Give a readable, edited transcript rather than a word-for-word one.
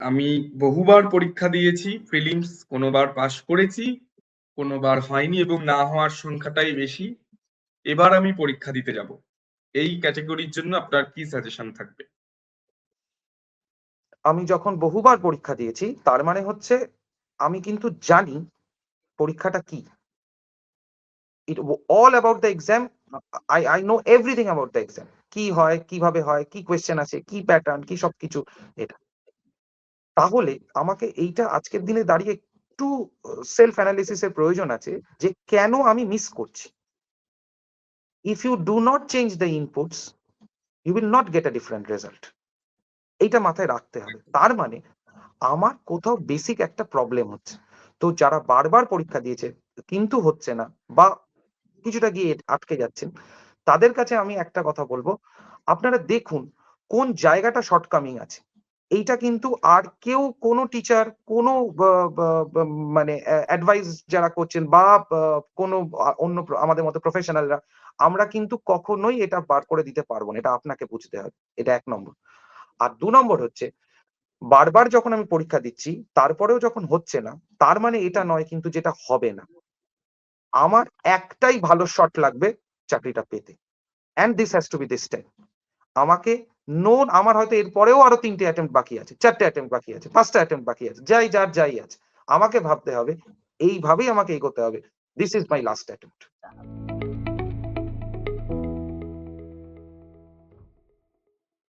আমি বহুবার পরীক্ষা দিয়েছি প্রিলিমস, কোনোবার পাশ করেছি, কোনোবার হয়নি এবং না হওয়ার সংখ্যাটাই বেশি। এবার আমি পরীক্ষা দিতে যাব, এই ক্যাটাগরির জন্য আপনার কি সাজেশন থাকবে? আমি যখন বহুবার পরীক্ষা দিয়েছি তার মানে হচ্ছে আমি কিন্তু জানি পরীক্ষাটা কি। It all about the exam. I know everything about the exam, কি হয়, কিভাবে হয়, কি কোয়েশ্চেন আছে, কি প্যাটার্ন, কি সবকিছু। এটা তাহলে আমাকে এইটা আজকের দিনে দাঁড়িয়ে একটু সেলফ অ্যানালিসিসের প্রয়োজন আছে যে কেন আমি মিস করছি। If you do not change the inputs, you will not get a different result. এইটা মাথায় রাখতে হবে। তার মানে আমার কোথাও বেসিক একটা প্রবলেম হচ্ছে। তো যারা বারবার পরীক্ষা দিয়েছে কিন্তু হচ্ছে না বা কিছুটা গিয়ে আটকে যাচ্ছেন, তাদের কাছে আমি একটা কথা বলবো, আপনারা দেখুন কোন জায়গাটা শর্টকামিং আছে। এইটা কিন্তু আর কেউ, কোনো টিচার, কোনো মানে অ্যাডভাইস যারা করছেন বা কোনো অন্য আমাদের মতো প্রফেশনালরা, আমরা কিন্তু কখনোই এটা বার করে দিতে পারবো না। এটা আপনাকে বুঝতে হবে। এটা 1 নম্বর। আর 2 নম্বর হচ্ছে, বারবার যখন আমি পরীক্ষা দিচ্ছি তারপরেও যখন হচ্ছে না, তার মানে এটা নয় কিন্তু যেটা হবে না। আমার একটাই ভালো শট লাগবে চাকরিটা পেতে, and this has to be this time. আমাকে আমার হয়তো এরপরেও আরো 3টে অ্যাটেম্প্ট বাকি আছে, 4টে অ্যাটেম্প্ট বাকি আছে, 5টা অ্যাটেম্প্ট বাকি আছে, যাই আছে। আমাকে ভাবতে হবে, এইভাবেই আমাকে এগোতে হবে। This is my last attempt.